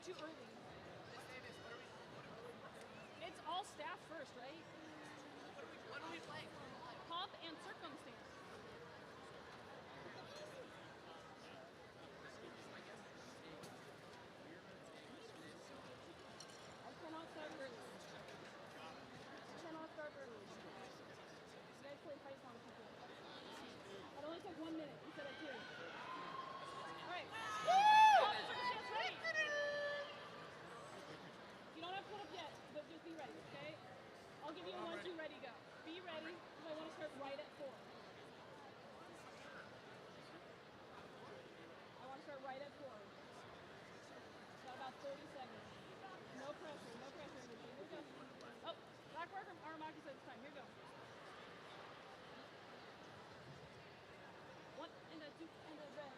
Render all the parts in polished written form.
too early. It's all staff first, right? What do we play? Pop and circumstance. I cannot start early. You guys play Python people. It only took 1 minute instead of 2. Alright. Pop and circumstance ready. You don't have to put up yet, but just be ready, okay? I'll give you a 1, 2, ready, go. Be ready, because I want to start right at 4. I want to start right at 4. Got about 30 seconds. No pressure, no pressure. Here we go. Oh, back marker, Aramaki said it's time. Here we go. 1 and a 2 and a red.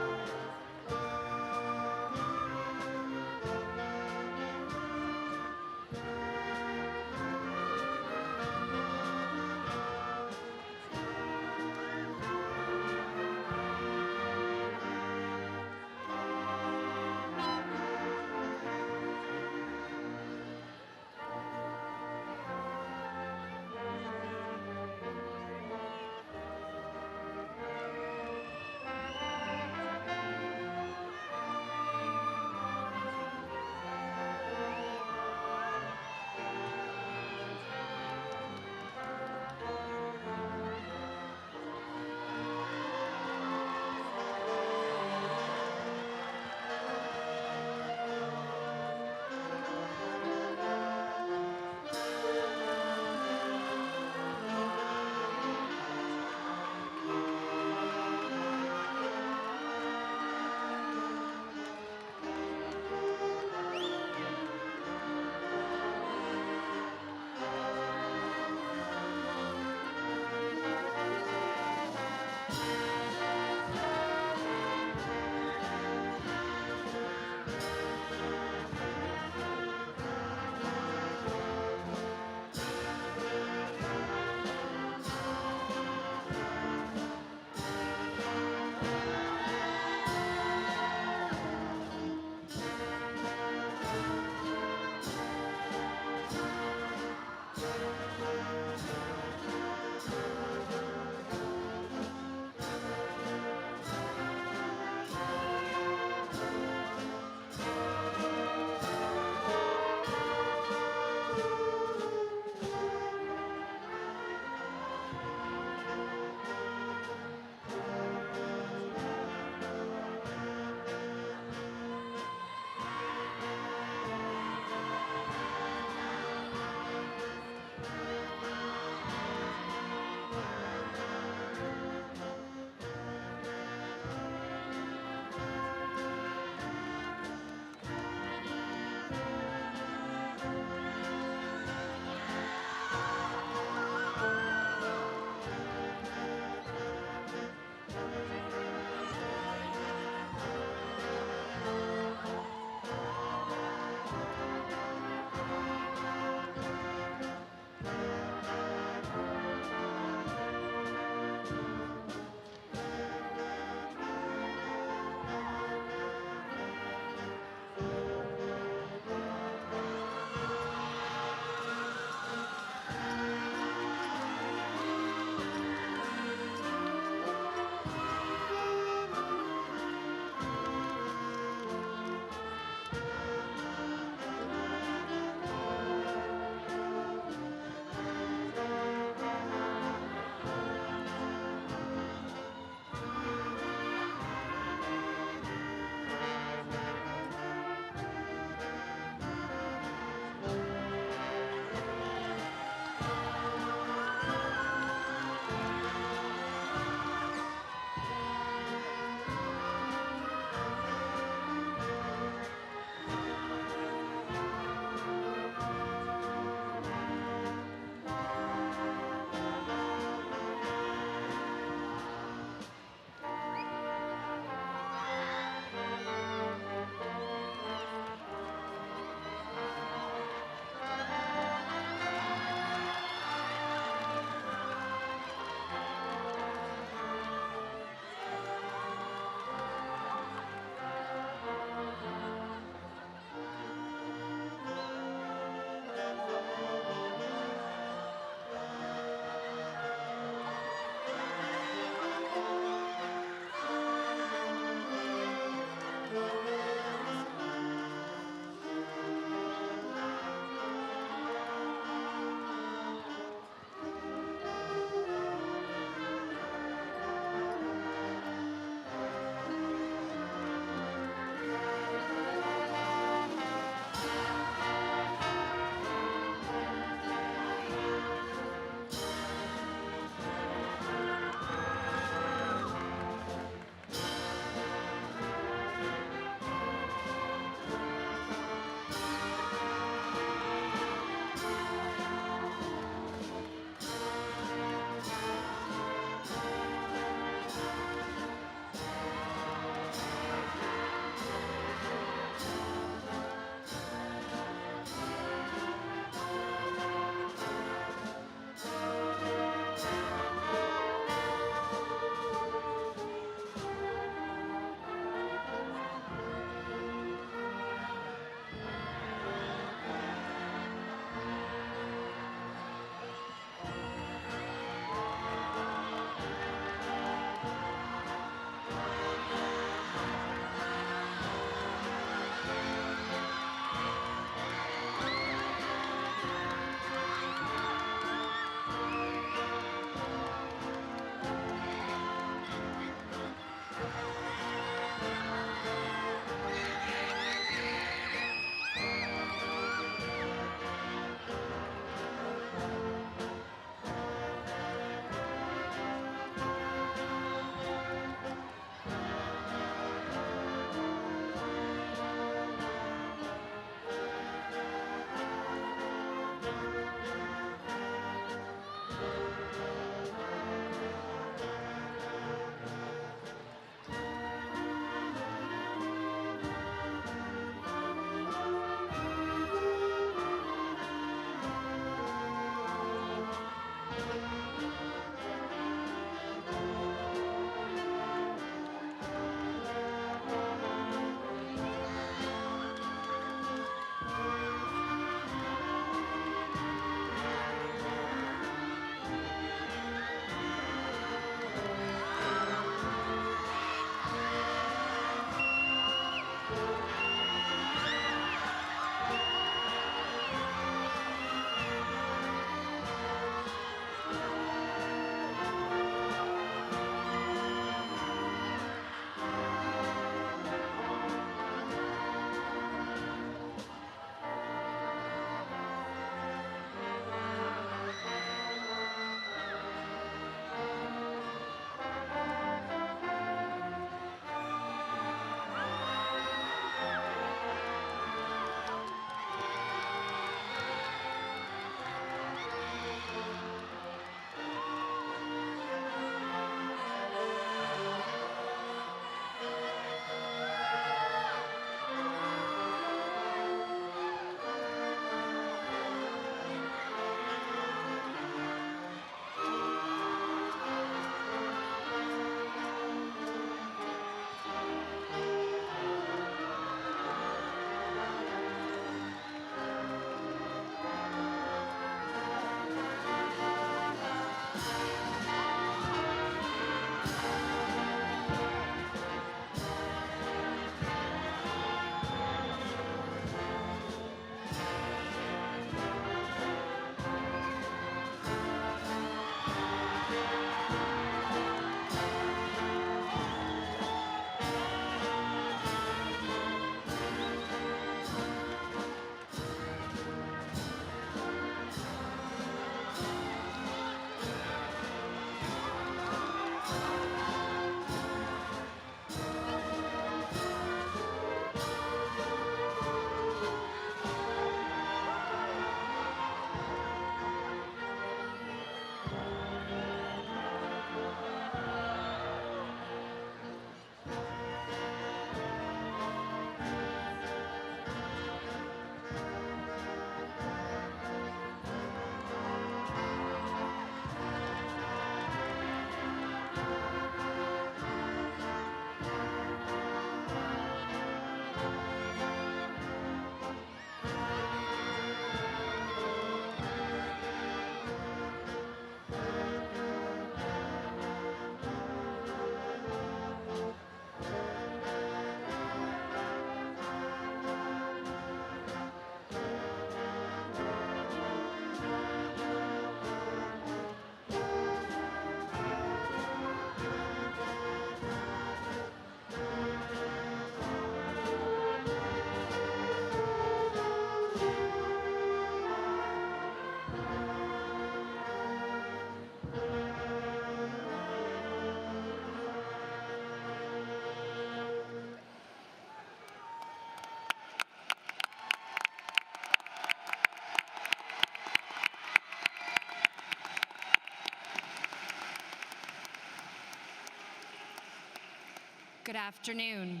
Good afternoon.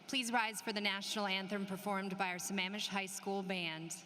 Please rise for the national anthem performed by our Sammamish High School band.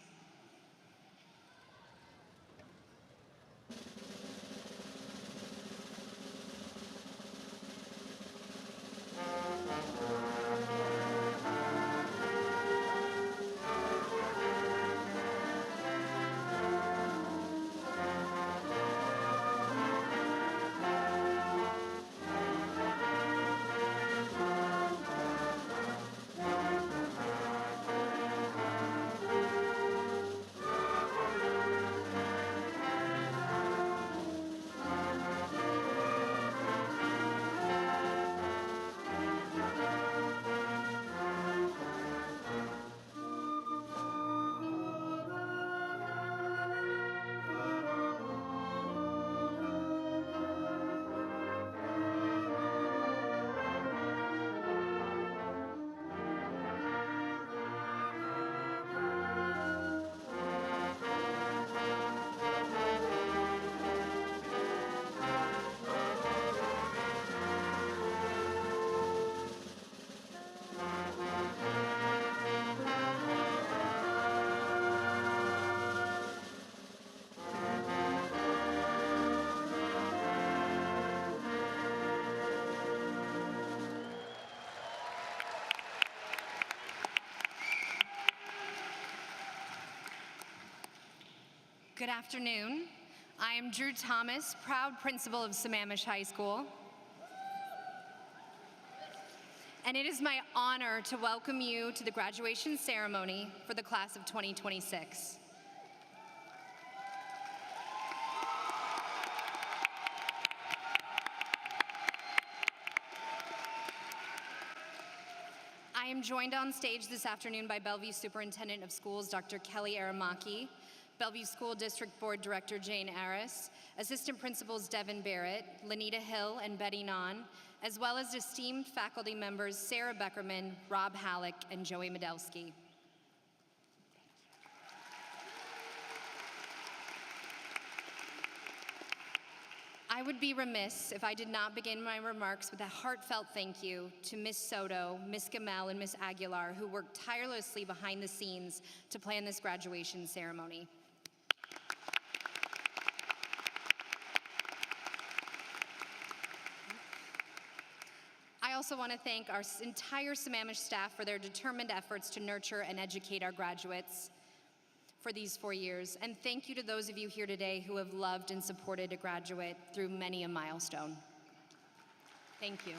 Good afternoon. I am Drew Thomas, proud principal of Sammamish High School. And it is my honor to welcome you to the graduation ceremony for the class of 2026. I am joined on stage this afternoon by Bellevue Superintendent of Schools, Dr. Kelly Aramaki, Bellevue School District Board Director Jane Aris, Assistant Principals Devin Barrett, Lanita Hill, and Betty Nahn, as well as esteemed faculty members Sarah Beckerman, Rob Halleck, and Joey Medelsky. I would be remiss if I did not begin my remarks with a heartfelt thank you to Ms. Soto, Ms. Gamel, and Ms. Aguilar, who worked tirelessly behind the scenes to plan this graduation ceremony. I also want to thank our entire Sammamish staff for their determined efforts to nurture and educate our graduates for these 4 years. And thank you to those of you here today who have loved and supported a graduate through many a milestone. Thank you.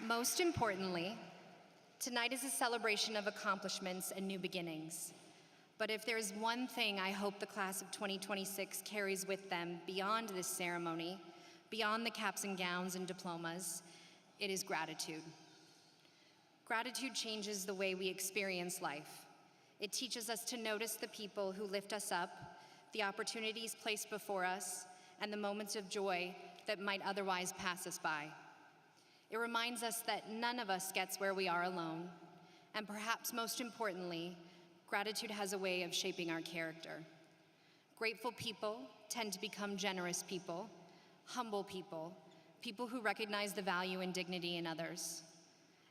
Most importantly, tonight is a celebration of accomplishments and new beginnings. But if there is one thing I hope the class of 2026 carries with them beyond this ceremony, beyond the caps and gowns and diplomas, it is gratitude. Gratitude changes the way we experience life. It teaches us to notice the people who lift us up, the opportunities placed before us, and the moments of joy that might otherwise pass us by. It reminds us that none of us gets where we are alone, and perhaps most importantly, gratitude has a way of shaping our character. Grateful people tend to become generous people, humble people, people who recognize the value and dignity in others.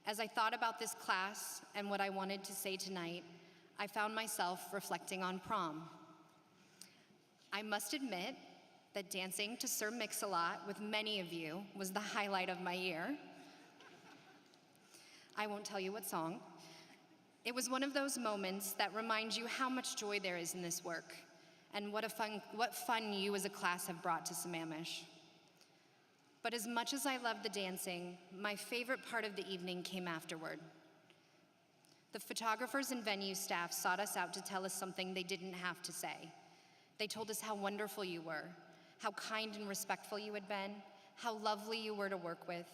As I thought about this class and what I wanted to say tonight, I found myself reflecting on prom. I must admit that dancing to Sir Mix-a-Lot with many of you was the highlight of my year. I won't tell you what song. It was one of those moments that remind you how much joy there is in this work and what fun you as a class have brought to Sammamish. But as much as I loved the dancing, my favorite part of the evening came afterward. The photographers and venue staff sought us out to tell us something they didn't have to say. They told us how wonderful you were, how kind and respectful you had been, how lovely you were to work with.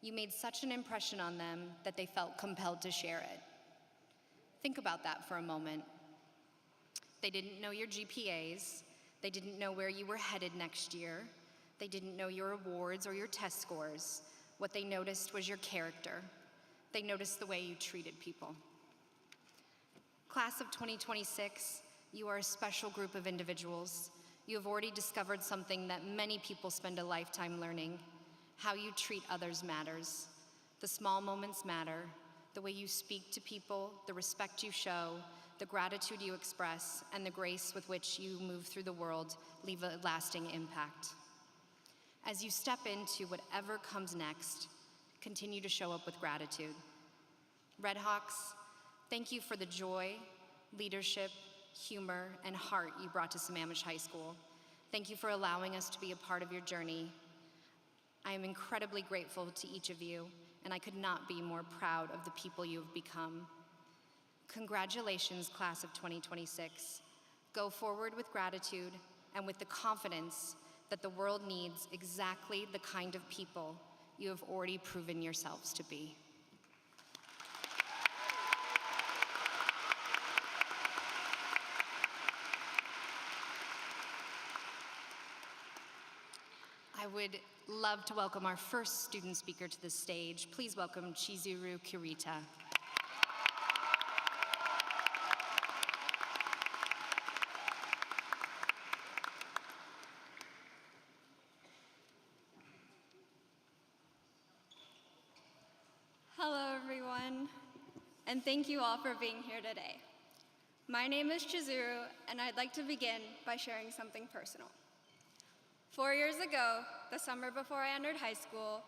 You made such an impression on them that they felt compelled to share it. Think about that for a moment. They didn't know your GPAs. They didn't know where you were headed next year. They didn't know your awards or your test scores. What they noticed was your character. They noticed the way you treated people. Class of 2026, you are a special group of individuals. You have already discovered something that many people spend a lifetime learning. How you treat others matters. The small moments matter. The way you speak to people, the respect you show, the gratitude you express, and the grace with which you move through the world leave a lasting impact. As you step into whatever comes next, continue to show up with gratitude. Red Hawks, thank you for the joy, leadership, humor, and heart you brought to Sammamish High School. Thank you for allowing us to be a part of your journey. I am incredibly grateful to each of you, and I could not be more proud of the people you have become. Congratulations, class of 2026. Go forward with gratitude and with the confidence that the world needs exactly the kind of people you have already proven yourselves to be. I would love to welcome our first student speaker to the stage. Please welcome Chizuru Kirita. Hello, everyone, and thank you all for being here today. My name is Chizuru, and I'd like to begin by sharing something personal. 4 years ago, the summer before I entered high school,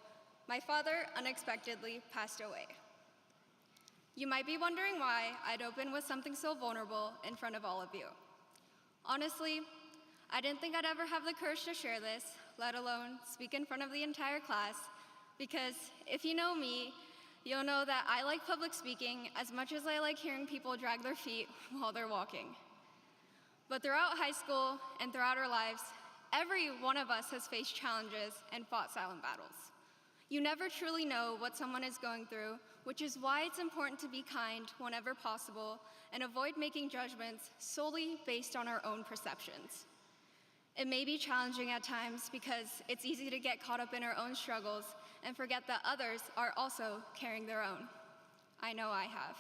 my father unexpectedly passed away. You might be wondering why I'd open with something so vulnerable in front of all of you. Honestly, I didn't think I'd ever have the courage to share this, let alone speak in front of the entire class, because if you know me, you'll know that I like public speaking as much as I like hearing people drag their feet while they're walking. But throughout high school and throughout our lives, every one of us has faced challenges and fought silent battles. You never truly know what someone is going through, which is why it's important to be kind whenever possible and avoid making judgments solely based on our own perceptions. It may be challenging at times because it's easy to get caught up in our own struggles and forget that others are also carrying their own. I know I have.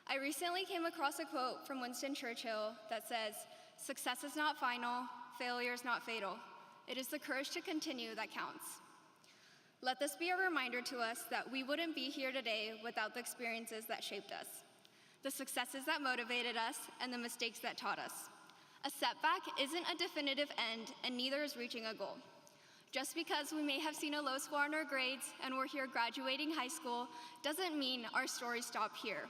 I recently came across a quote from Winston Churchill that says, "Success is not final, failure is not fatal. It is the courage to continue that counts." Let this be a reminder to us that we wouldn't be here today without the experiences that shaped us, the successes that motivated us, and the mistakes that taught us. A setback isn't a definitive end, and neither is reaching a goal. Just because we may have seen a low score on our grades and we're here graduating high school doesn't mean our stories stop here.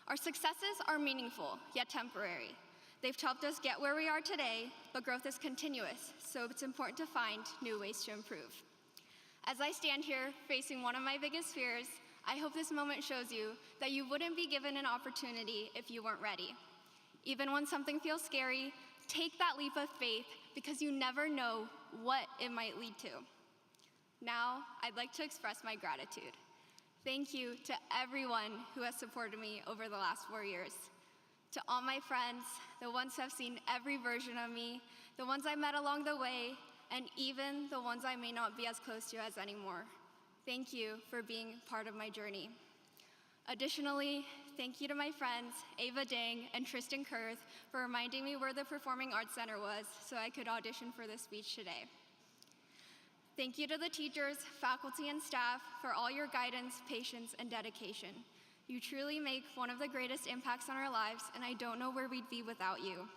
Our successes are meaningful, yet temporary. They've helped us get where we are today, but growth is continuous, so it's important to find new ways to improve. As I stand here facing one of my biggest fears, I hope this moment shows you that you wouldn't be given an opportunity if you weren't ready. Even when something feels scary, take that leap of faith because you never know what it might lead to. Now, I'd like to express my gratitude. Thank you to everyone who has supported me over the last 4 years. To all my friends, the ones who have seen every version of me, the ones I met along the way, and even the ones I may not be as close to as anymore. Thank you for being part of my journey. Additionally, thank you to my friends, Ava Dang and Tristan Kurth, for reminding me where the Performing Arts Center was so I could audition for this speech today. Thank you to the teachers, faculty, and staff for all your guidance, patience, and dedication. You truly make one of the greatest impacts on our lives, and I don't know where we'd be without you.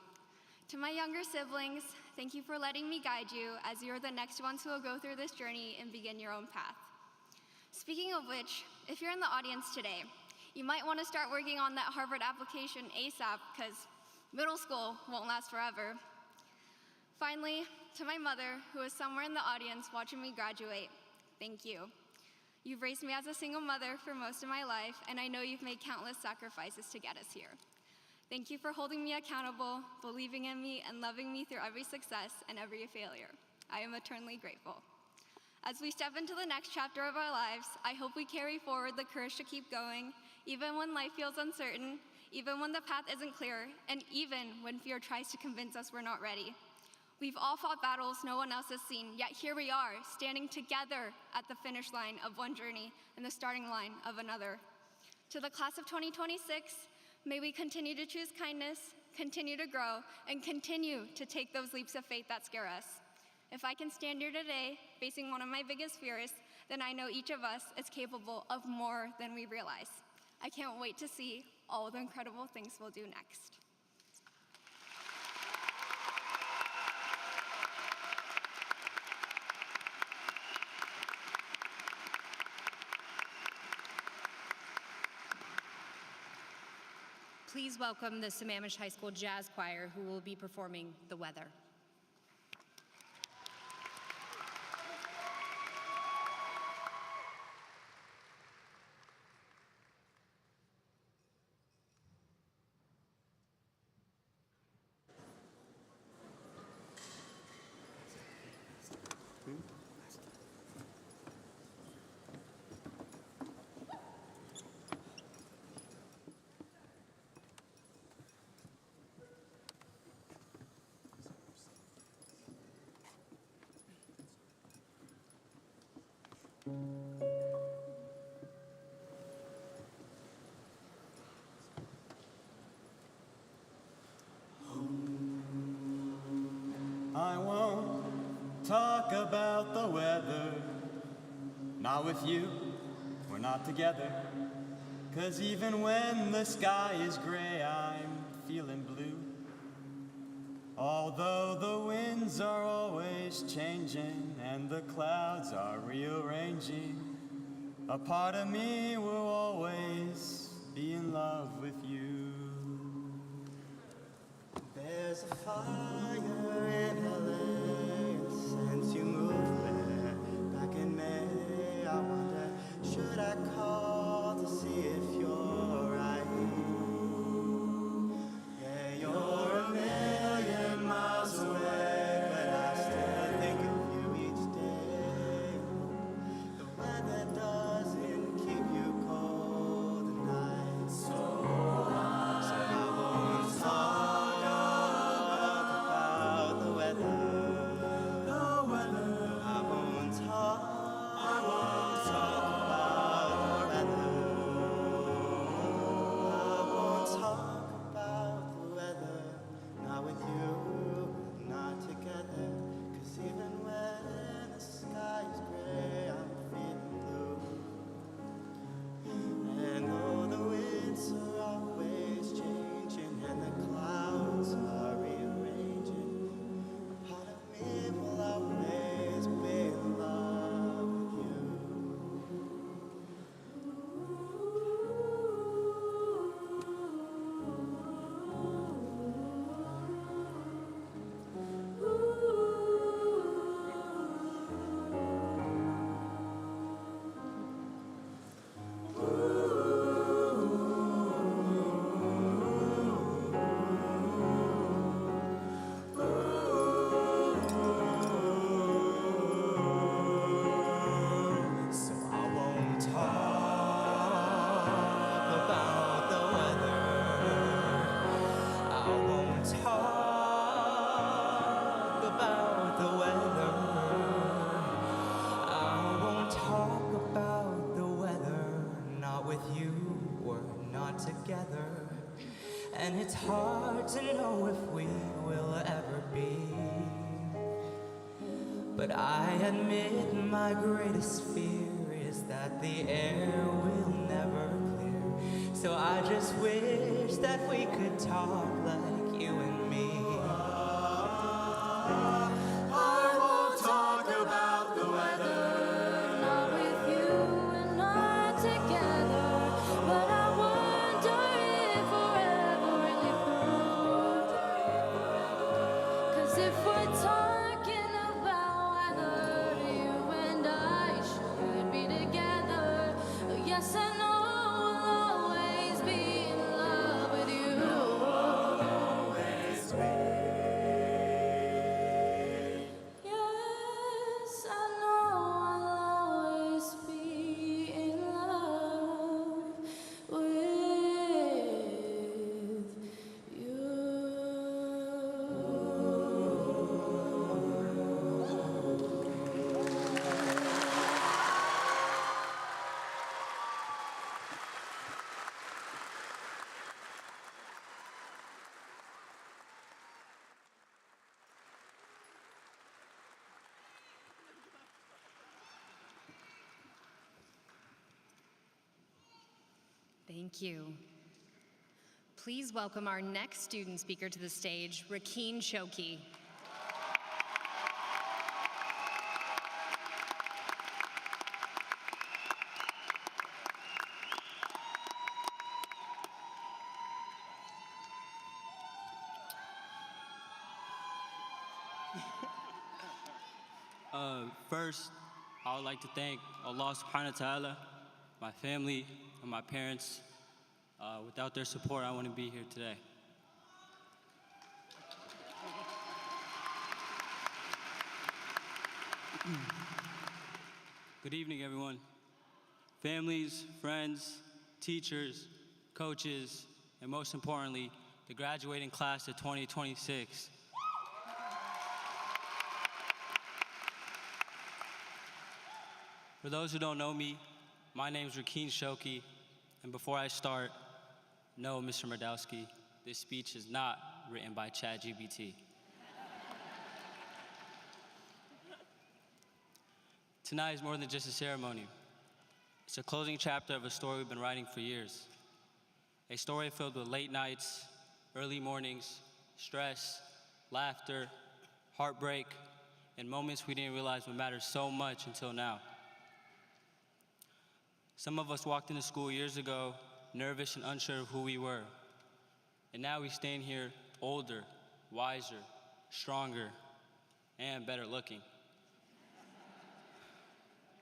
To my younger siblings, thank you for letting me guide you as you're the next ones who will go through this journey and begin your own path. Speaking of which, if you're in the audience today, you might want to start working on that Harvard application ASAP because middle school won't last forever. Finally, to my mother, who is somewhere in the audience watching me graduate, thank you. You've raised me as a single mother for most of my life, and I know you've made countless sacrifices to get us here. Thank you for holding me accountable, believing in me, and loving me through every success and every failure. I am eternally grateful. As we step into the next chapter of our lives, I hope we carry forward the courage to keep going, even when life feels uncertain, even when the path isn't clear, and even when fear tries to convince us we're not ready. We've all fought battles no one else has seen, yet here we are, standing together at the finish line of one journey and the starting line of another. To the class of 2026, may we continue to choose kindness, continue to grow, and continue to take those leaps of faith that scare us. If I can stand here today facing one of my biggest fears, then I know each of us is capable of more than we realize. I can't wait to see all the incredible things we'll do next. Please welcome the Sammamish High School Jazz Choir, who will be performing The Weather. I won't talk about the weather, not with you, we're not together. 'Cause even when the sky is gray, I'm feeling blue. Although the winds are always changing and the clouds are rearranging, a part of me will always be in love with you. There's a fire in LA, and since you moved there back in May, I wonder, should I call to see if you're right? Yeah, you're a million miles away, but I still think of you each day. The weather doesn't keep you cold at night, so I won't talk about the weather. I won't talk about the weather. I won't talk about the weather. Not with you, not together. 'Cause even when the sky is gray, I'm feeling blue. And though the winds are always changing and the clouds are rearranging, a part of me will always be in love with you. So I won't talk about the weather. I won't talk about the weather. I won't talk about the weather. Not with you, we're not together. And it's hard to know if we will ever be. But I admit my greatest fear is that the air will never clear. So I just wish that we could talk like you and me. I won't talk about the weather. Not with you and not together, but I wonder if forever really through. 'Cause if we're talking about whether you and I should be together, yes, I know we'll always be in love with you. Thank you. Please welcome our next student speaker to the stage, Rakeen Shoki. First, I would like to thank Allah subhanahu wa ta'ala, my family, and my parents. Without their support, I wouldn't be here today. Good evening, everyone. Families, friends, teachers, coaches, and most importantly, the graduating class of 2026. For those who don't know me, my name is Rakeen Shoki, and before I start, no, Mr. Murdowski, this speech is not written by ChatGPT. Tonight is more than just a ceremony. It's a closing chapter of a story we've been writing for years. A story filled with late nights, early mornings, stress, laughter, heartbreak, and moments we didn't realize would matter so much until now. Some of us walked into school years ago, nervous and unsure of who we were. And now we stand here older, wiser, stronger, and better looking.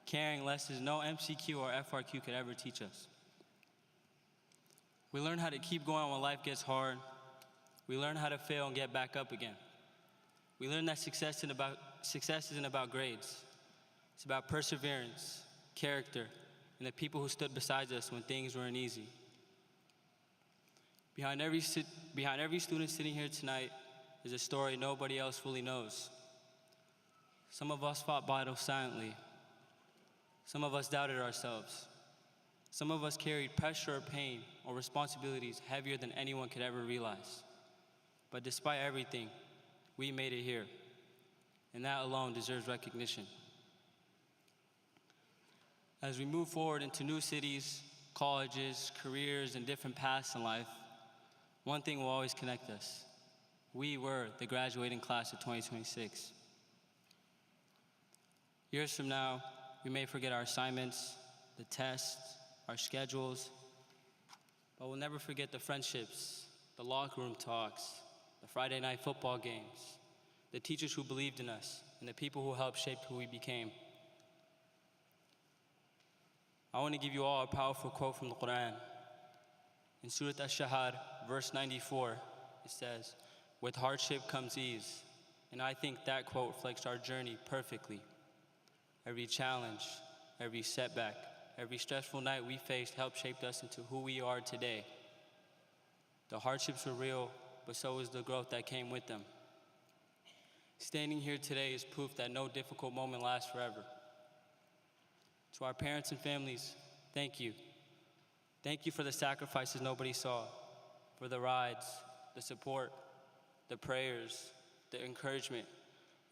Caring less as no MCQ or FRQ could ever teach us. We learn how to keep going when life gets hard. We learn how to fail and get back up again. We learn that success isn't about grades. It's about perseverance, character, and the people who stood beside us when things weren't easy. Behind every student sitting here tonight is a story nobody else fully knows. Some of us fought battles silently. Some of us doubted ourselves. Some of us carried pressure or pain or responsibilities heavier than anyone could ever realize. But despite everything, we made it here, and that alone deserves recognition. As we move forward into new cities, colleges, careers, and different paths in life, one thing will always connect us. We were the graduating class of 2026. Years from now, we may forget our assignments, the tests, our schedules, but we'll never forget the friendships, the locker room talks, the Friday night football games, the teachers who believed in us, and the people who helped shape who we became. I want to give you all a powerful quote from the Quran. In Surah Ash-Shahar, verse 94, it says, "With hardship comes ease." And I think that quote reflects our journey perfectly. Every challenge, every setback, every stressful night we faced helped shape us into who we are today. The hardships were real, but so was the growth that came with them. Standing here today is proof that no difficult moment lasts forever. To our parents and families, thank you. Thank you for the sacrifices nobody saw, for the rides, the support, the prayers, the encouragement,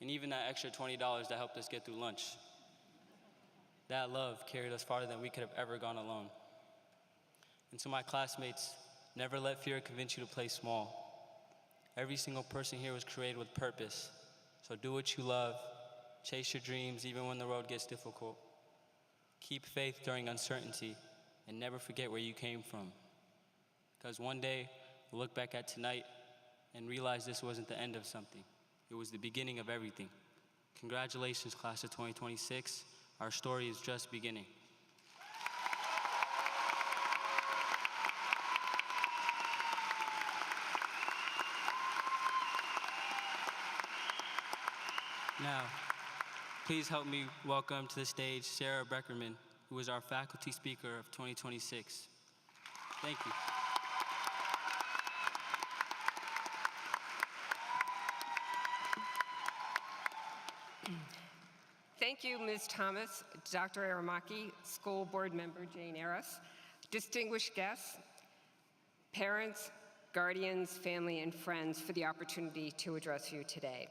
and even that extra $20 that helped us get through lunch. That love carried us farther than we could have ever gone alone. And to my classmates, never let fear convince you to play small. Every single person here was created with purpose. So do what you love, chase your dreams even when the road gets difficult. Keep faith during uncertainty, and never forget where you came from. Because one day, we'll look back at tonight and realize this wasn't the end of something. It was the beginning of everything. Congratulations, class of 2026. Our story is just beginning. Now, please help me welcome to the stage Sarah Beckerman, who is our faculty speaker of 2026. Thank you. Thank you, Ms. Thomas, Dr. Aramaki, School Board Member Jane Aris, distinguished guests, parents, guardians, family, and friends for the opportunity to address you today.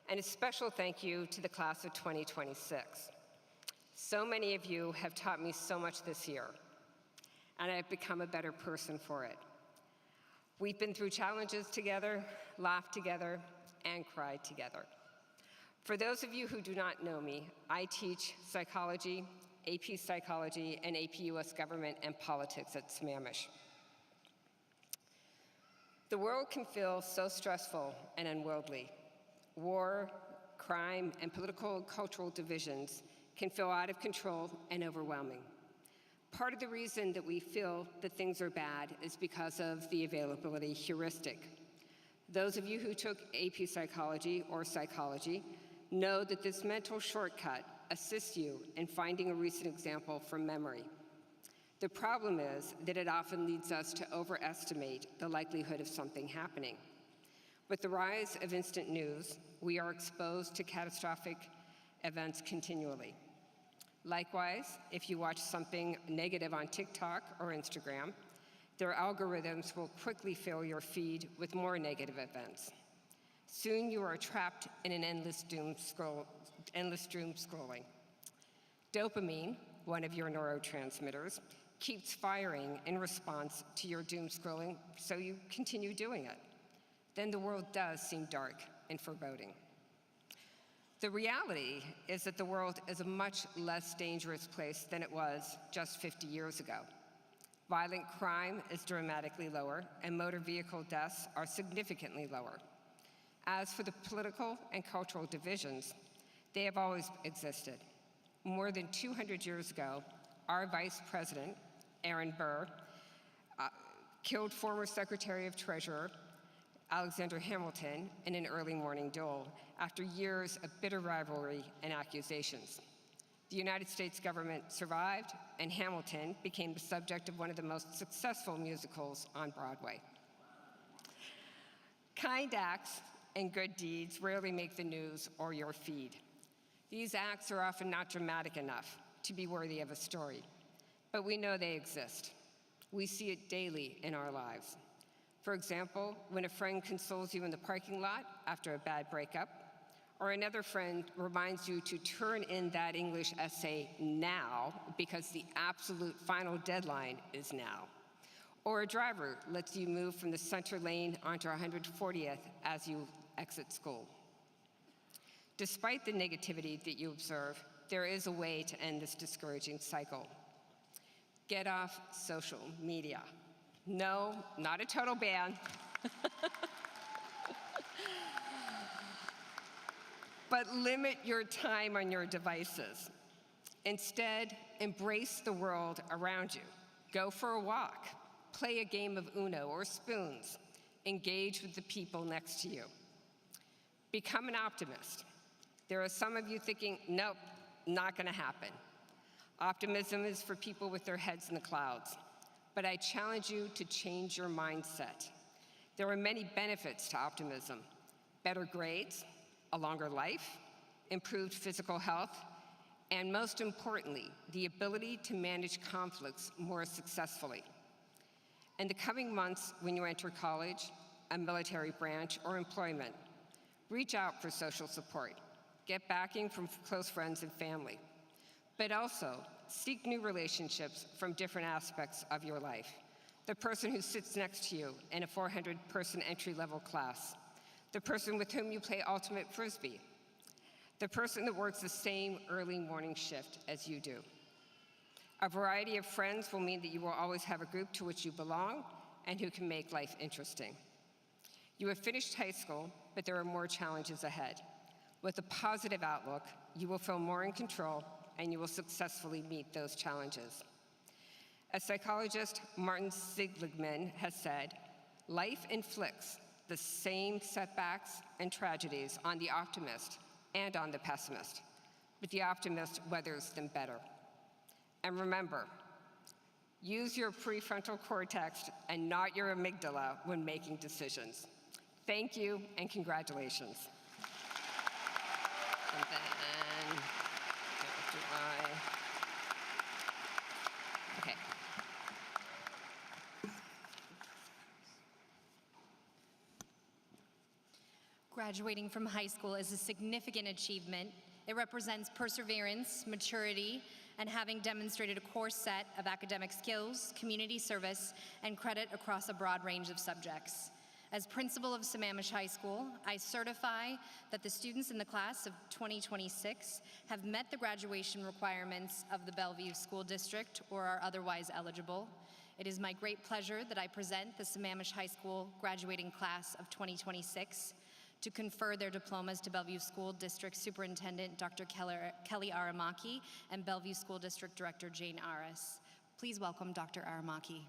And a special thank you to the class of 2026. So many of you have taught me so much this year. and I've become a better person for it. We've been through challenges together, laughed together, and cried together. For those of you who do not know me, I teach psychology, AP Psychology, and AP US Government and Politics at Sammamish. The world can feel so stressful and unworldly. War, crime, and political and cultural divisions can feel out of control and overwhelming. Part of the reason that we feel that things are bad is because of the availability heuristic. Those of you who took AP Psychology or Psychology know that this mental shortcut assists you in finding a recent example from memory. The problem is that it often leads us to overestimate the likelihood of something happening. With the rise of instant news, we are exposed to catastrophic events continually. Likewise, if you watch something negative on TikTok or Instagram, their algorithms will quickly fill your feed with more negative events. Soon you are trapped in an endless doom scrolling. Dopamine, one of your neurotransmitters, keeps firing in response to your doom scrolling, so you continue doing it. Then the world does seem dark and foreboding. The reality is that the world is a much less dangerous place than it was just 50 years ago. Violent crime is dramatically lower, and motor vehicle deaths are significantly lower. As for the political and cultural divisions, they have always existed. More than 200 years ago, our Vice President, Aaron Burr, killed former Secretary of Treasury Alexander Hamilton in an early morning duel after years of bitter rivalry and accusations. The United States government survived, and Hamilton became the subject of one of the most successful musicals on Broadway. Kind acts and good deeds rarely make the news or your feed. These acts are often not dramatic enough to be worthy of a story, but we know they exist. We see it daily in our lives. For example, when a friend consoles you in the parking lot after a bad breakup, or another friend reminds you to turn in that English essay now because the absolute final deadline is now. Or a driver lets you move from the center lane onto 140th as you exit school. Despite the negativity that you observe, there is a way to end this discouraging cycle. Get off social media. No, not a total ban. But limit your time on your devices. Instead, embrace the world around you. Go for a walk. Play a game of Uno or spoons. Engage with the people next to you. Become an optimist. There are some of you thinking, nope, not gonna happen. Optimism is for people with their heads in the clouds. But I challenge you to change your mindset. There are many benefits to optimism: better grades, a longer life, improved physical health, and most importantly, the ability to manage conflicts more successfully. In the coming months, when you enter college, a military branch, or employment, reach out for social support. Get backing from close friends and family. But also, seek new relationships from different aspects of your life. The person who sits next to you in a 400-person entry-level class. The person with whom you play ultimate frisbee. The person that works the same early morning shift as you do. A variety of friends will mean that you will always have a group to which you belong and who can make life interesting. You have finished high school, but there are more challenges ahead. With a positive outlook, you will feel more in control and you will successfully meet those challenges. As psychologist Martin Seligman has said, life inflicts the same setbacks and tragedies on the optimist and on the pessimist, but the optimist weathers them better. And remember, use your prefrontal cortex and not your amygdala when making decisions. Thank you and congratulations. And then, okay. Graduating from high school is a significant achievement. It represents perseverance, maturity, and having demonstrated a core set of academic skills, community service, and credit across a broad range of subjects. As principal of Sammamish High School, I certify that the students in the class of 2026 have met the graduation requirements of the Bellevue School District or are otherwise eligible. It is my great pleasure that I present the Sammamish High School graduating class of 2026 to confer their diplomas to Bellevue School District Superintendent Dr. Kelly Aramaki and Bellevue School District Director Jane Aris. Please welcome Dr. Aramaki.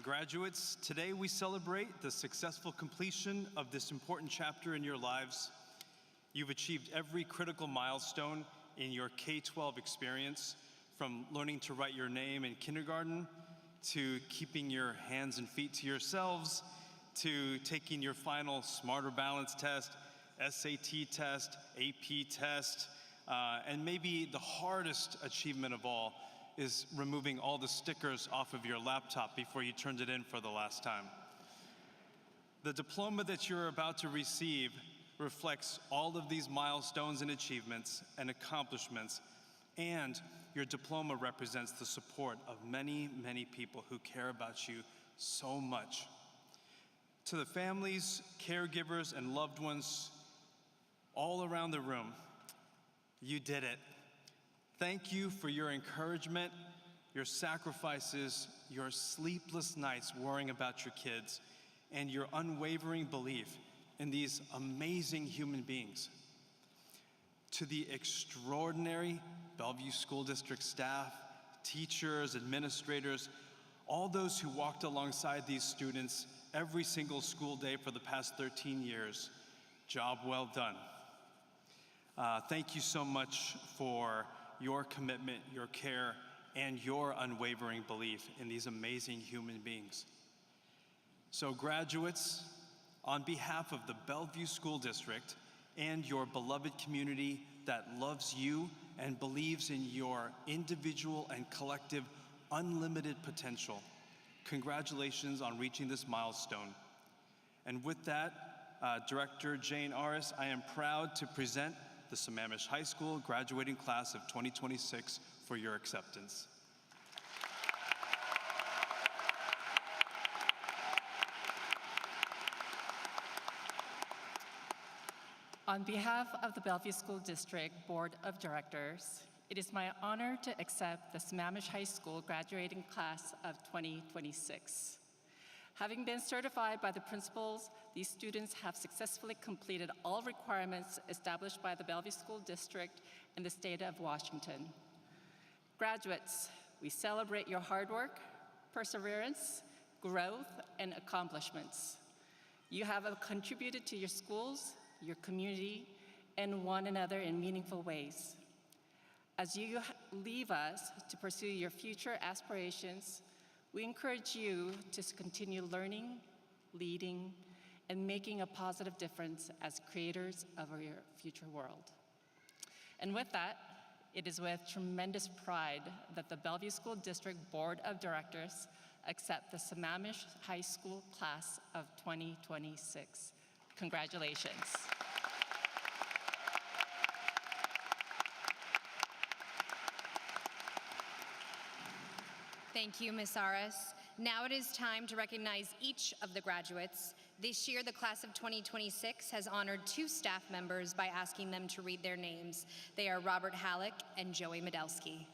Graduates, today we celebrate the successful completion of this important chapter in your lives. You've achieved every critical milestone in your K-12 experience, from learning to write your name in kindergarten, to keeping your hands and feet to yourselves, to taking your final Smarter Balance test, SAT test, AP test, and maybe the hardest achievement of all is removing all the stickers off of your laptop before you turned it in for the last time. The diploma that you're about to receive reflects all of these milestones and achievements and accomplishments, and your diploma represents the support of many, many people who care about you so much. To the families, caregivers, and loved ones all around the room, you did it. Thank you for your encouragement, your sacrifices, your sleepless nights worrying about your kids, and your unwavering belief in these amazing human beings. To the extraordinary Bellevue School District staff, teachers, administrators, all those who walked alongside these students every single school day for the past 13 years, job well done. Thank you so much for your commitment, your care, and your unwavering belief in these amazing human beings. So graduates, on behalf of the Bellevue School District and your beloved community that loves you and believes in your individual and collective unlimited potential, congratulations on reaching this milestone. And with that, Director Jane Aris, I am proud to present the Sammamish High School graduating class of 2026 for your acceptance. On behalf of the Bellevue School District Board of Directors, it is my honor to accept the Sammamish High School graduating class of 2026. Having been certified by the principals, these students have successfully completed all requirements established by the Bellevue School District and the state of Washington. Graduates, we celebrate your hard work, perseverance, growth, and accomplishments. You have contributed to your schools, your community, and one another in meaningful ways. As you leave us to pursue your future aspirations, we encourage you to continue learning, leading, and making a positive difference as creators of your future world. And with that, it is with tremendous pride that the Bellevue School District Board of Directors accept the Sammamish High School class of 2026. Congratulations. Thank you, Ms. Aris. Now it is time to recognize each of the graduates. This year, the class of 2026 has honored 2 staff members by asking them to read their names. They are Robert Halleck and Joey Medelsky.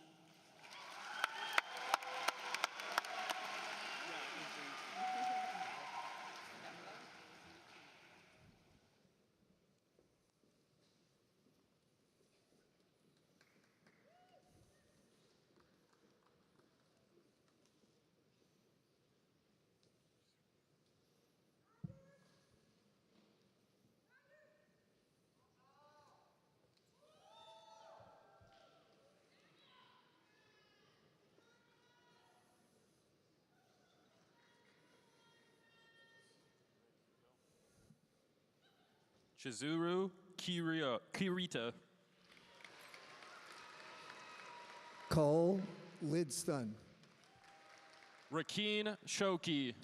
Chizuru Kirita. Cole Lidston. Rakeen Shoki.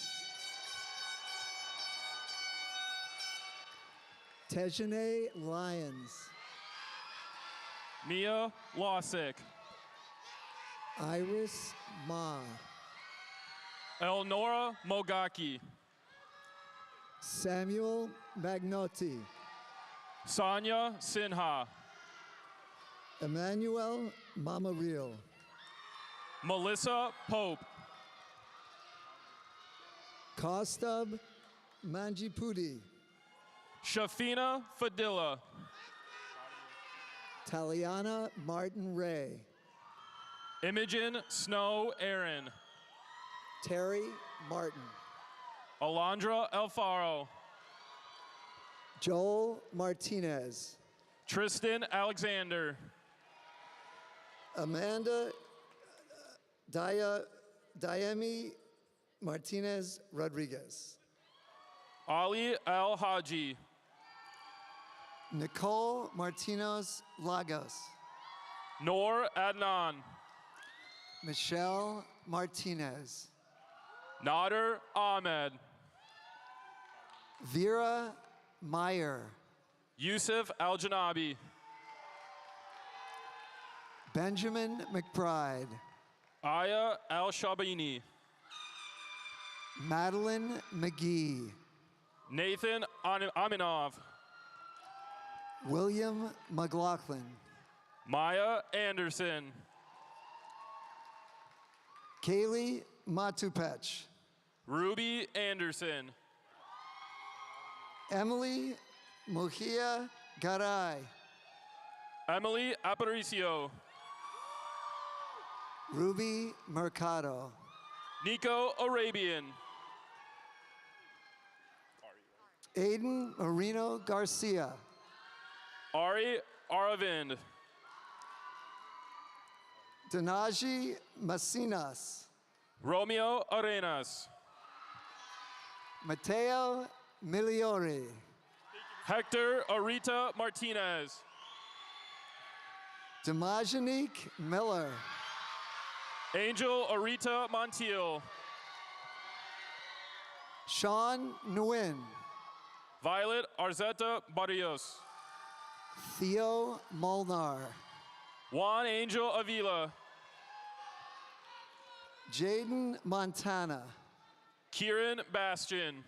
Tejane Lyons. Mia Losick. Iris Ma. Elnora Mogaki. Samuel Magnotti. Sonia Sinha. Emmanuel Mamaril. Melissa Pope. Kaustubh Manjipudi. Shafina Fadilla. Taliana Martin Ray. Imogen Snow Aaron. Terry Martin. Alondra Alfaro. Joel Martinez. Tristan Alexander. Amanda Diemi Martinez Rodriguez. Ali Al Haji. Nicole Martinez Lagos. Noor Adnan. Michelle Martinez. Nader Ahmed. Vera Meyer. Yusuf Al Janabi. Benjamin McBride. Aya Al Shabini. Madeline McGee. Nathan Aminov. William McLaughlin. Maya Anderson. Kaylee Matupech. Ruby Anderson. Emily Mujia Garay. Emily Aparicio. Ruby Mercado. Nico Arabian. Aiden Marino Garcia. Ari Aravind. Danaji Masinas. Romeo Arenas. Mateo Miliori. Hector Arita Martinez. Demajanique Miller. Angel Arita Montiel. Sean Nguyen. Violet Arzeta Barrios. Theo Molnar. Juan Angel Avila. Jaden Montana. Kieran Bastian.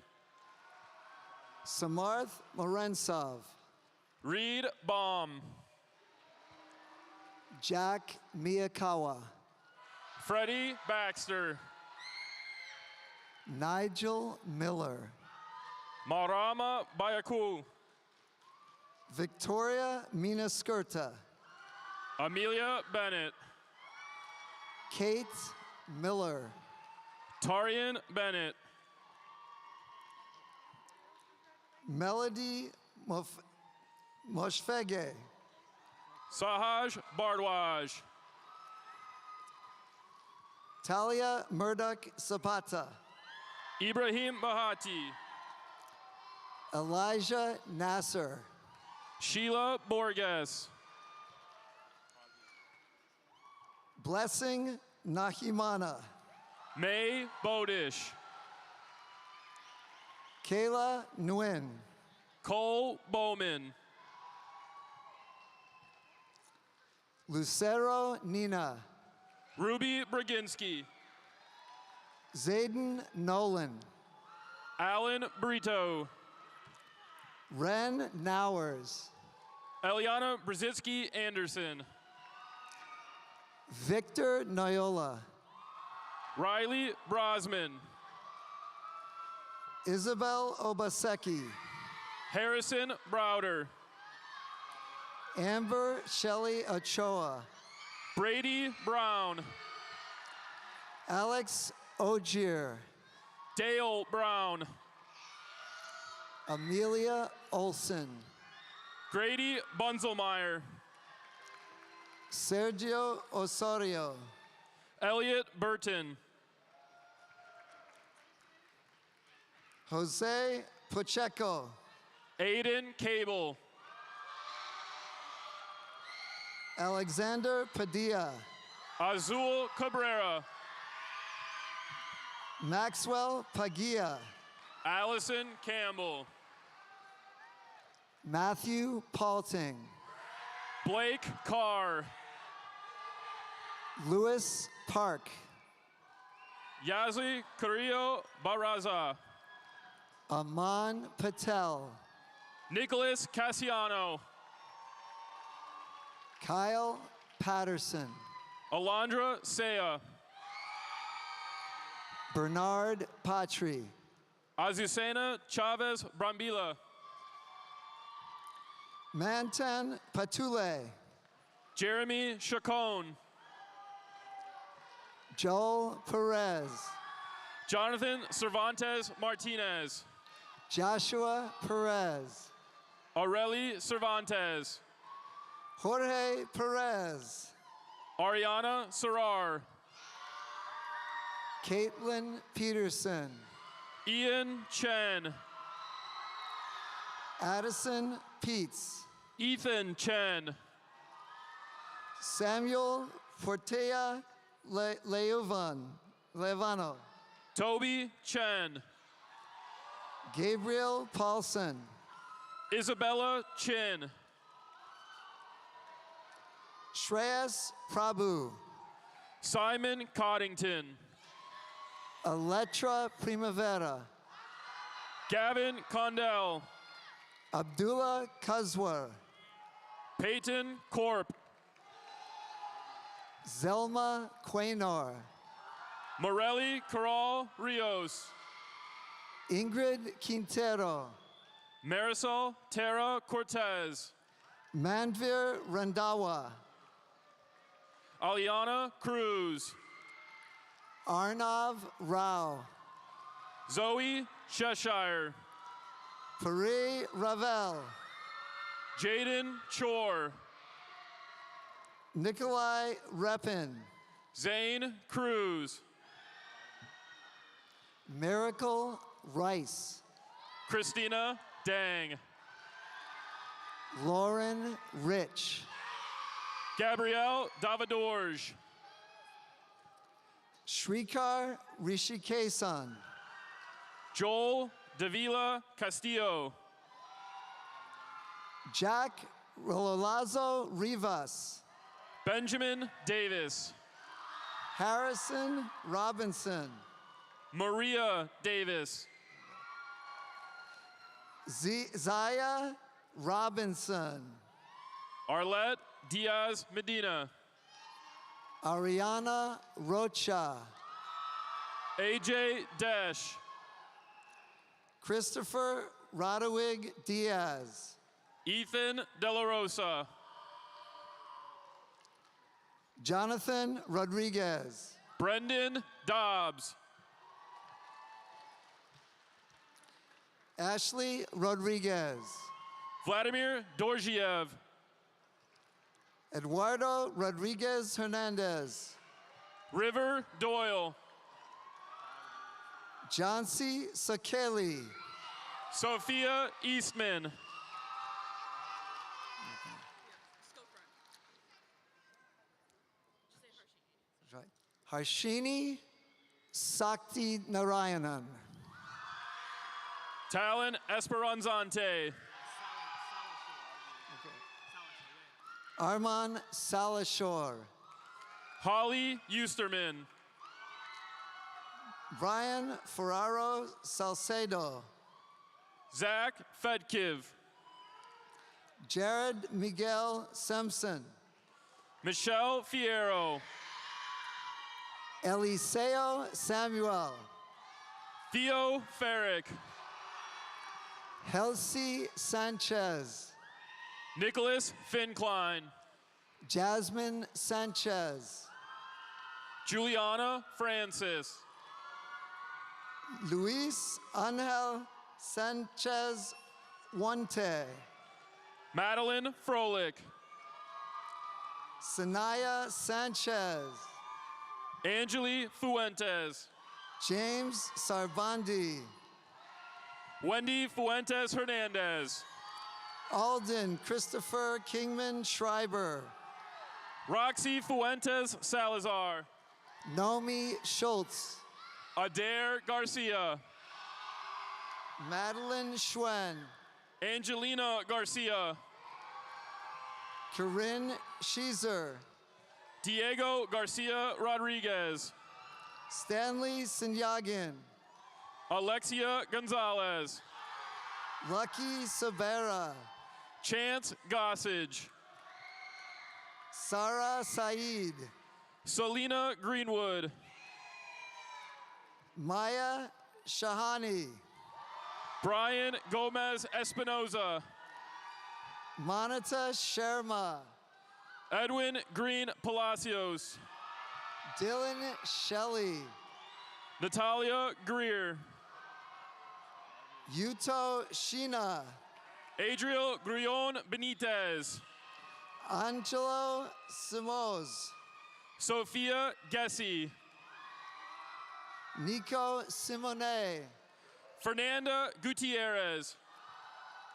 Samarth Morensov. Reed Baum. Jack Miyakawa. Freddie Baxter. Nigel Miller. Marama Bayaku. Victoria Minaskirta. Amelia Bennett. Kate Miller. Tarian Bennett. Melody Moshfege. Sahaj Bardwaj. Talia Murdoch Zapata. Ibrahim Bahati. Elijah Nasser. Sheila Borges. Blessing Nahimana. May Bodish. Kayla Nguyen. Cole Bowman. Lucero Nina. Ruby Braginski. Zayden Nolan. Alan Brito. Ren Nowers. Eliana Brzezinski Anderson. Victor Noyola. Riley Brosman. Isabel Obaseki. Harrison Browder. Amber Shelley Ochoa. Brady Brown. Alex Ogier. Dale Brown. Amelia Olson. Grady Bunzelmeyer. Sergio Osorio. Elliot Burton. Jose Pacheco. Aiden Cable. Alexander Padilla. Azul Cabrera. Maxwell Pagia. Allison Campbell. Matthew Palting, Blake Carr, Lewis Park, Yazli Carrillo Barraza, Aman Patel, Nicholas Cassiano, Kyle Patterson, Alondra Saya, Bernard Patry, Azucena Chavez Brambila, Mantan Patule, Jeremy Chacon, Joel Perez, Jonathan Cervantes Martinez, Joshua Perez, Aureli Cervantes, Jorge Perez, Ariana Serrar, Caitlin Peterson, Ian Chen, Addison Peets, Ethan Chen, Samuel Fortea Levano, Toby Chen, Gabriel Paulson, Isabella Chin, Shreyas Prabhu, Simon Coddington, Elettra Primavera, Gavin Condell, Abdullah Kazwar, Peyton Corp, Zelma Quaynor, Morelli Corral Rios, Ingrid Quintero, Marisol Terra Cortez, Manvir Randawa, Aliana Cruz, Arnav Rao, Zoe Cheshire, Pari Ravel, Jaden Chor, Nikolai Repin, Zane Cruz, Miracle Rice, Christina Dang, Lauren Rich, Gabrielle Davidorge, Shrikar Rishikesan, Joel Davila Castillo, Jack Rololazo Rivas, Benjamin Davis, Harrison Robinson, Maria Davis, Zaya Robinson, Arlette Diaz Medina, Ariana Rocha, AJ Desch, Christopher Rodowig Diaz, Ethan De La Rosa, Jonathan Rodriguez, Brendan Dobbs, Ashley Rodriguez, Vladimir Dorjiev, Eduardo Rodriguez Hernandez, River Doyle, Johnsy Sakeli, Sophia Eastman, Harshini Sakti Narayanan, Talon Esperanzante, Arman Salashore, Holly Eusterman, Brian Ferraro Salcedo, Zach Fedkiv, Jared Miguel Simpson, Michelle Fierro, Eliseo Samuel, Theo Farrick, Helsi Sanchez, Nicholas Finkline, Jasmine Sanchez, Juliana Francis, Luis Angel Sanchez Wante, Madeline Froelich, Sanaya Sanchez, Angeli Fuentes, James Sarbandi, Wendy Fuentes Hernandez, Alden Christopher Kingman Schreiber, Roxy Fuentes Salazar, Nomi Schultz, Adair Garcia, Madeline Schwen, Angelina Garcia. Corinne Sheezer, Diego Garcia Rodriguez. Stanley Sinyagin, Alexia Gonzalez. Lucky Sabera, Chance Gossage. Sarah Saeed, Selena Greenwood. Maya Shahani, Brian Gomez Espinoza. Monita Sharma, Edwin Green Palacios. Dylan Shelley, Natalia Greer. Yuto Sheena, Adriel Grullon Benitez. Angelo Simoes, Sophia Gessie. Nico Simone, Fernanda Gutierrez.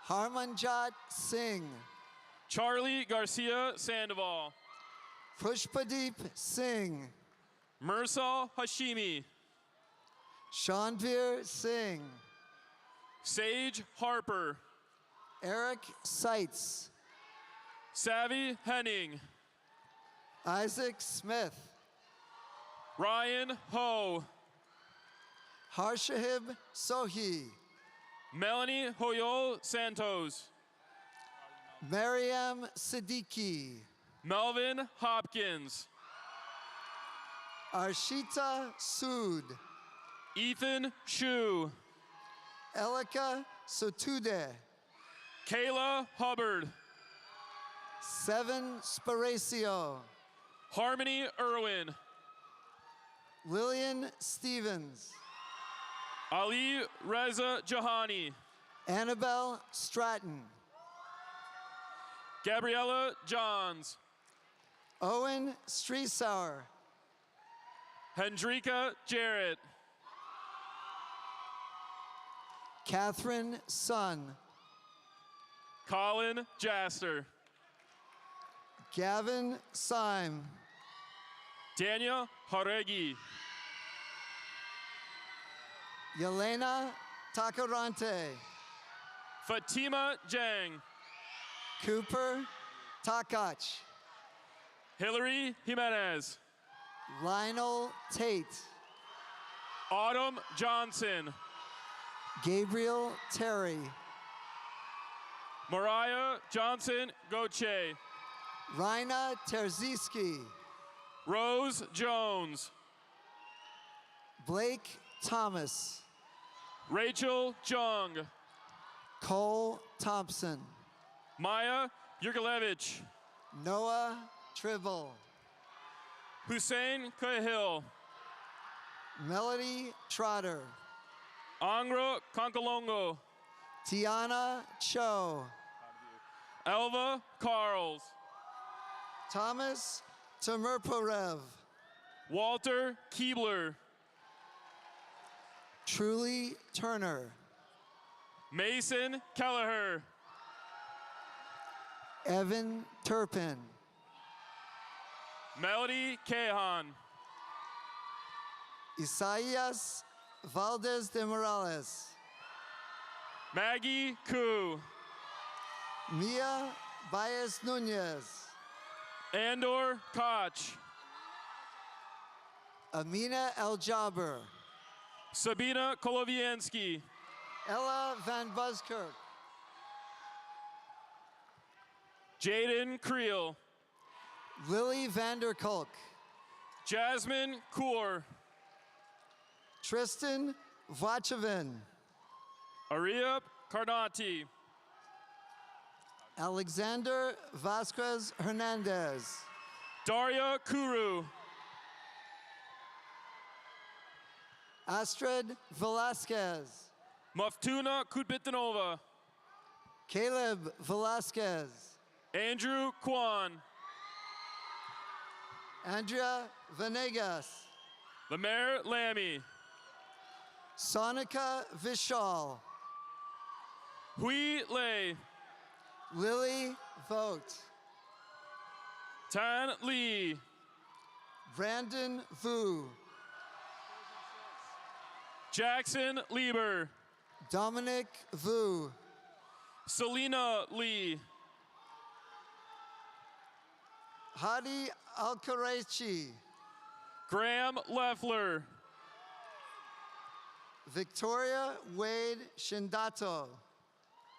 Harmanjot Singh, Charlie Garcia Sandoval. Pushpadeep Singh, Mursal Hashimi. Shanvir Singh, Sage Harper. Eric Seitz, Savvy Henning. Isaac Smith, Ryan Ho. Harshahib Sohi, Melanie Hoyol Santos. Mariam Siddiqui, Melvin Hopkins. Arshita Sood, Ethan Shu. Elika Sotude, Kayla Hubbard. Seven Sparacio, Harmony Irwin. Lillian Stevens, Ali Reza Jahani. Annabelle Stratton, Gabriella Johns. Owen Streesauer, Hendrika Jarrett. Catherine Sun, Colin Jaster. Gavin Syme, Daniel Horegi. Yelena Tacarante, Fatima Jang. Cooper Takach, Hillary Jimenez. Lionel Tate, Autumn Johnson. Gabriel Terry, Mariah Johnson Goche. Raina Terziski, Rose Jones. Blake Thomas, Rachel Jung. Cole Thompson, Maya Yurgalevich. Noah Tribble, Hussein Cahill. Melody Trotter, Angra Konkolongo. Tiana Cho, Elva Carls. Thomas Tamerporev, Walter Keebler. Truly Turner, Mason Kelleher. Evan Turpin, Melody Cahan. Isaias Valdez de Morales, Maggie Koo. Mia Baez Nunez, Andor Koch. Amina El Jaber, Sabina Koloviansky. Ella Van Buskirk, Jaden Creel. Lily Vanderkolk, Jasmine Kaur. Tristan Vachevin, Ariab Karnati. Alexander Vasquez Hernandez, Daria Kuru. Astrid Velasquez, Maftuna Kutbitanova. Caleb Velasquez, Andrew Kwan. Andrea Venegas, Lemaire Lammy. Sonika Vishal, Hui Lei. Lily Vogt, Tan Lee. Brandon Vu, Jackson Lieber. Dominic Vu, Selena Lee. Hadi Alkarechi. Graham Leffler. Victoria Wade Shindato.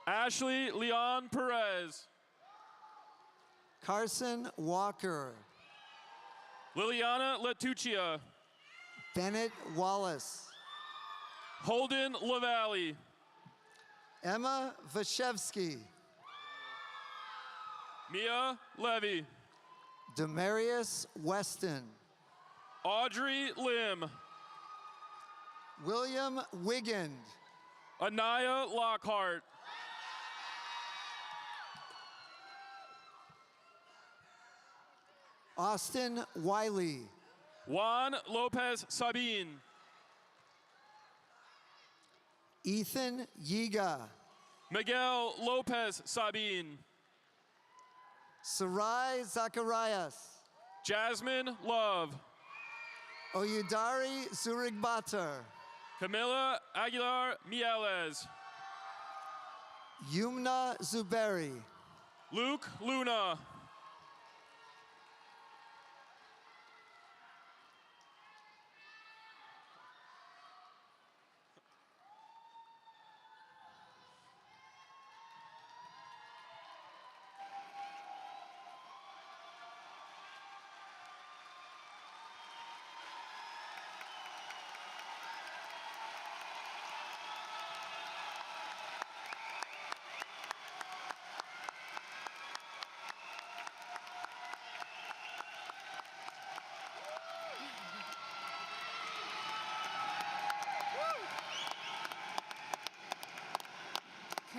Ashley Leon Perez. Carson Walker. Liliana Letuccia. Bennett Wallace. Holden LaValle. Emma Vashevsky. Mia Levy. Demarius Weston. Audrey Lim. William Wigand. Anaya Lockhart. Austin Wiley. Juan Lopez Sabin. Ethan Yiga. Miguel Lopez Sabin. Sarai Zacharias. Jasmine Love. Oyudari Zurigbatar. Camila Aguilar Mieles. Yumna Zuberi. Luke Luna.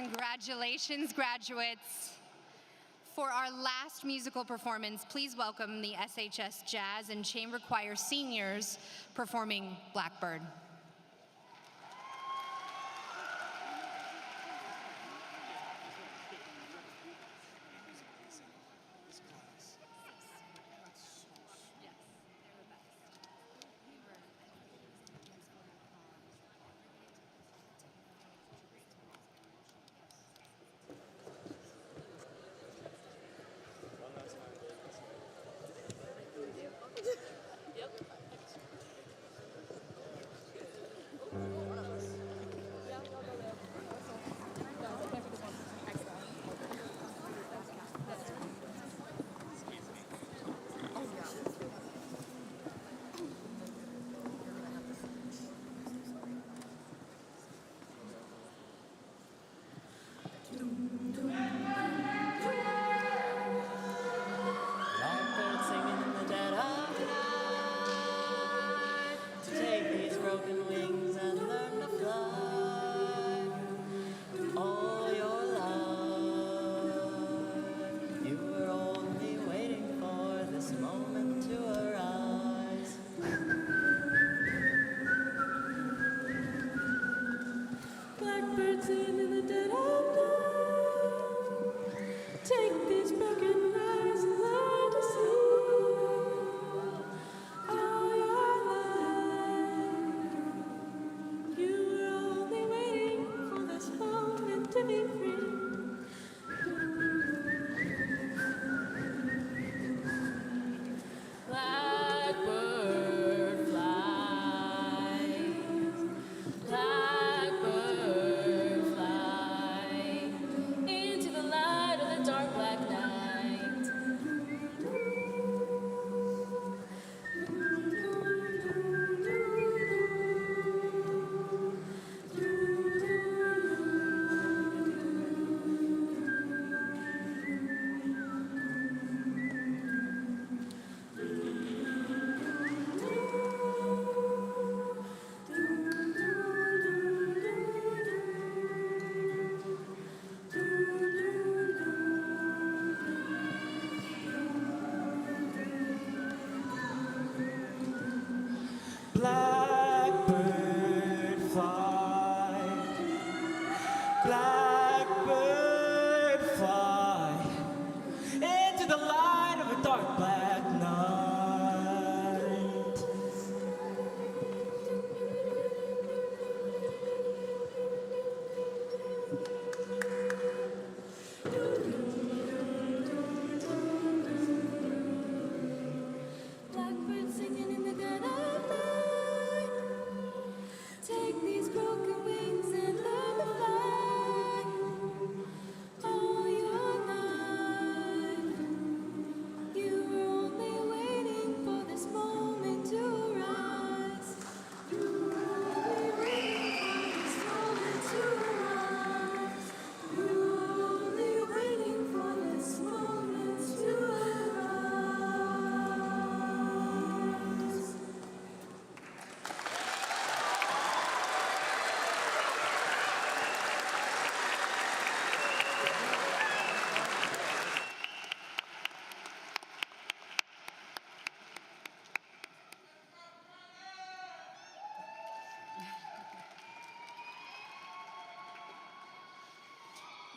Congratulations, graduates. For our last musical performance, please welcome the SHS Jazz and Chamber Choir seniors performing Blackbird.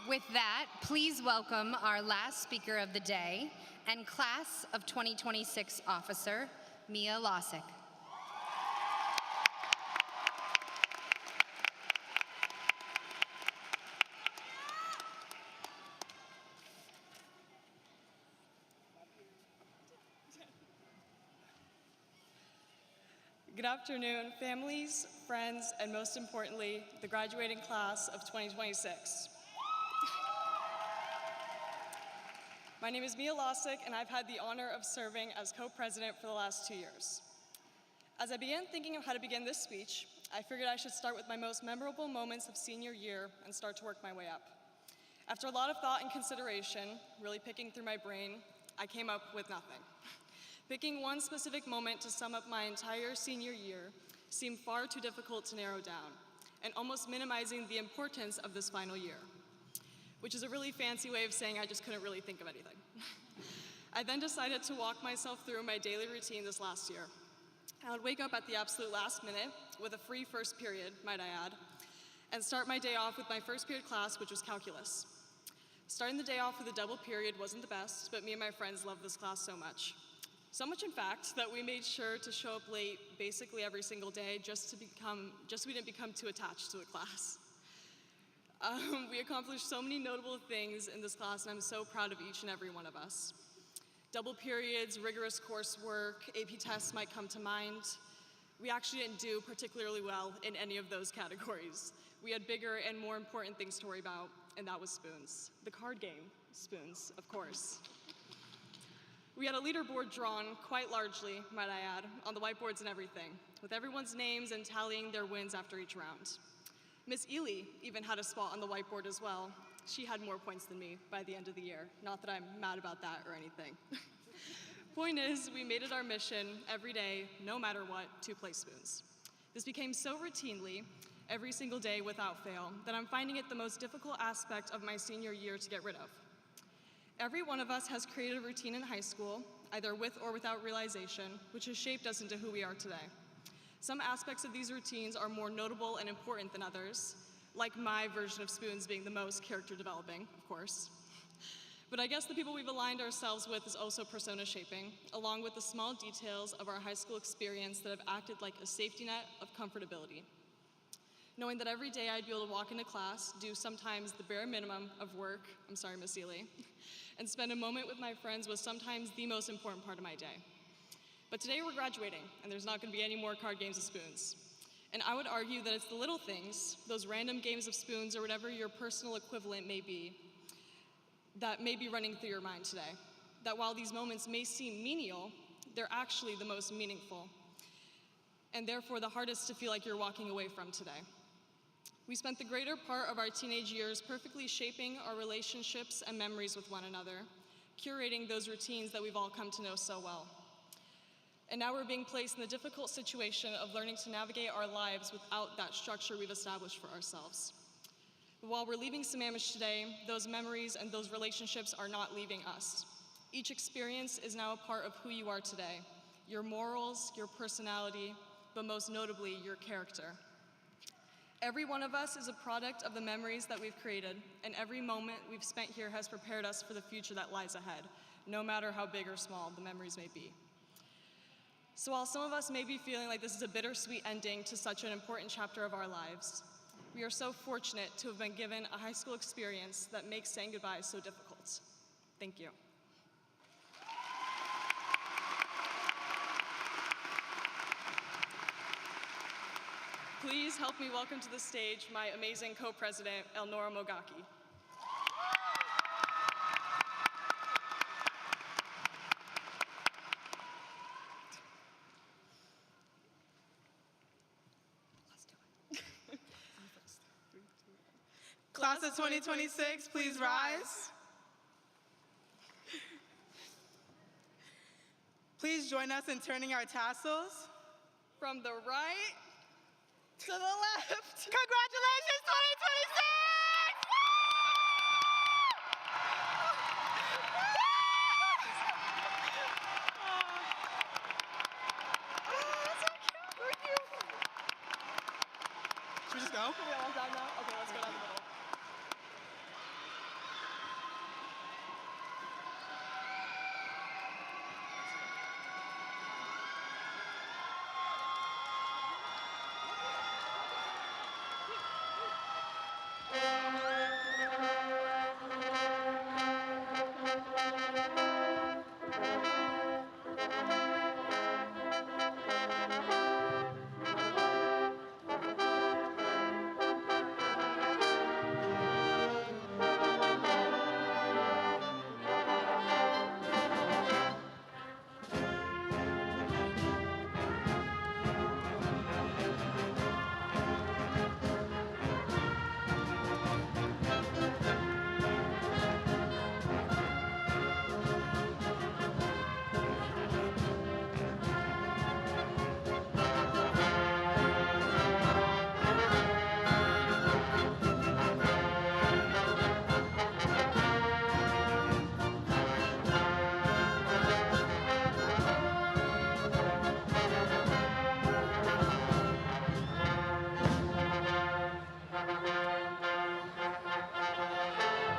With that, please welcome our last speaker of the day and Class of 2026 officer, Mia Losick. Good afternoon, families, friends, and most importantly, the graduating class of 2026. My name is Mia Losick, and I've had the honor of serving as co-president for the last 2 years. As I began thinking of how to begin this speech, I figured I should start with my most memorable moments of senior year and start to work my way up. After a lot of thought and consideration, really picking through my brain, I came up with nothing. Picking one specific moment to sum up my entire senior year seemed far too difficult to narrow down, and almost minimizing the importance of this final year, which is a really fancy way of saying I just couldn't really think of anything. I then decided to walk myself through my daily routine this last year. I would wake up at the absolute last minute with a free first period, might I add, and start my day off with my first period class, which was calculus. Starting the day off with a double period wasn't the best, but me and my friends loved this class so much. So much, in fact, that we made sure to show up late basically every single day just so we didn't become too attached to the class. We accomplished so many notable things in this class, and I'm so proud of each and every one of us. Double periods, rigorous coursework, AP tests might come to mind. We actually didn't do particularly well in any of those categories. We had bigger and more important things to worry about, and that was spoons. The card game, spoons, of course. We had a leaderboard drawn, quite largely, might I add, on the whiteboards and everything, with everyone's names and tallying their wins after each round. Miss Ely even had a spot on the whiteboard as well. She had more points than me by the end of the year. Not that I'm mad about that or anything. Point is, we made it our mission every day, no matter what, to play spoons. This became so routinely, every single day without fail, that I'm finding it the most difficult aspect of my senior year to get rid of. Every one of us has created a routine in high school, either with or without realization, which has shaped us into who we are today. Some aspects of these routines are more notable and important than others, like my version of spoons being the most character developing, of course. But I guess the people we've aligned ourselves with is also persona shaping, along with the small details of our high school experience that have acted like a safety net of comfortability. Knowing that every day I'd be able to walk into class, do sometimes the bare minimum of work, I'm sorry, Miss Ely, and spend a moment with my friends was sometimes the most important part of my day. But today we're graduating, and there's not going to be any more card games of spoons. And I would argue that it's the little things, those random games of spoons or whatever your personal equivalent may be, that may be running through your mind today. That while these moments may seem menial, they're actually the most meaningful, and therefore the hardest to feel like you're walking away from today. We spent the greater part of our teenage years perfectly shaping our relationships and memories with one another, curating those routines that we've all come to know so well. And now we're being placed in the difficult situation of learning to navigate our lives without that structure we've established for ourselves. But while we're leaving Sammamish today, those memories and those relationships are not leaving us. Each experience is now a part of who you are today, your morals, your personality, but most notably, your character. Every one of us is a product of the memories that we've created, and every moment we've spent here has prepared us for the future that lies ahead, no matter how big or small the memories may be. So while some of us may be feeling like this is a bittersweet ending to such an important chapter of our lives, we are so fortunate to have been given a high school experience that makes saying goodbye so difficult. Thank you. Please help me welcome to the stage my amazing co-president, Elnora Mogaki. Class of 2026, please rise. Please join us in turning our tassels from the right to the left. Congratulations, 2026! Should we just go? Yeah, all done now? Okay, let's go down the middle.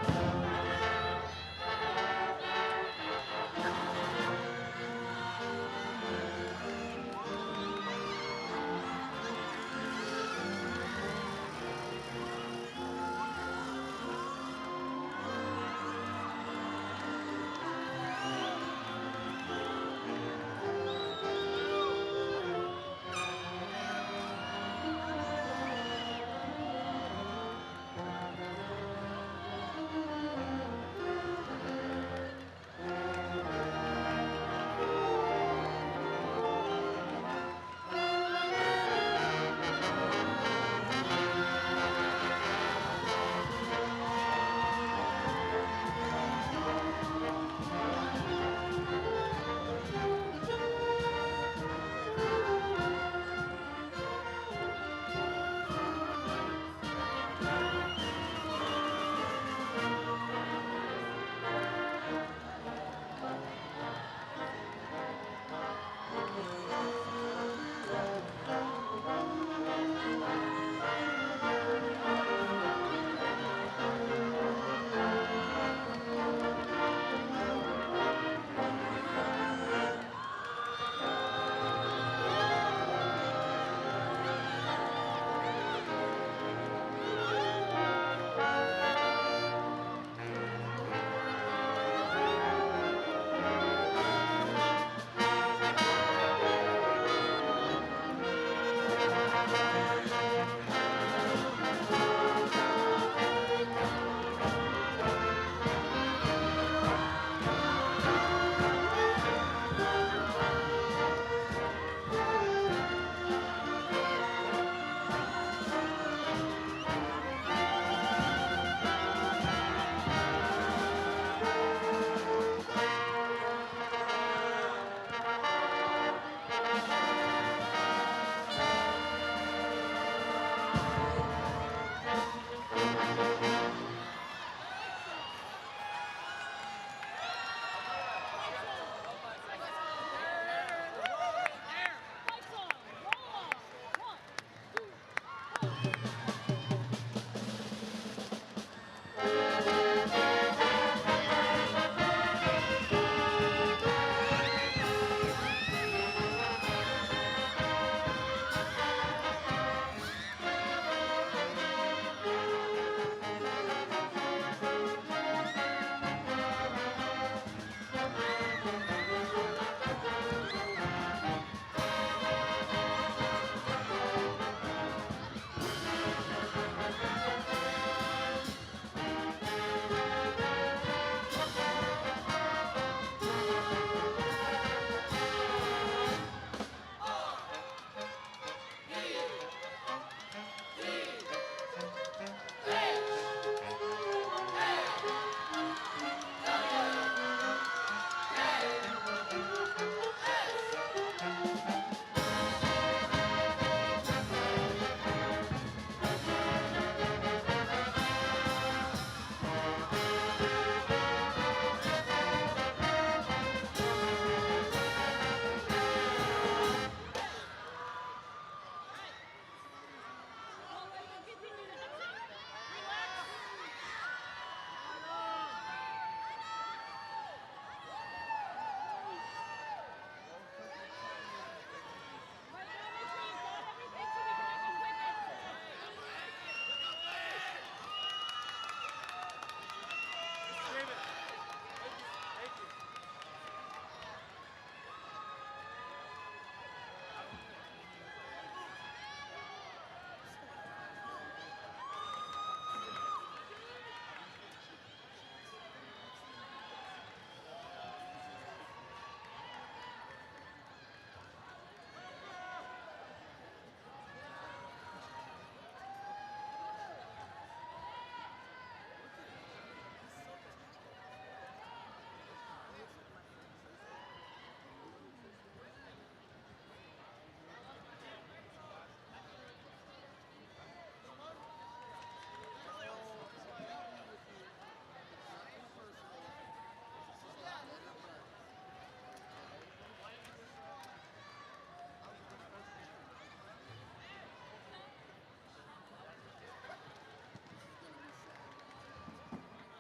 Thank you.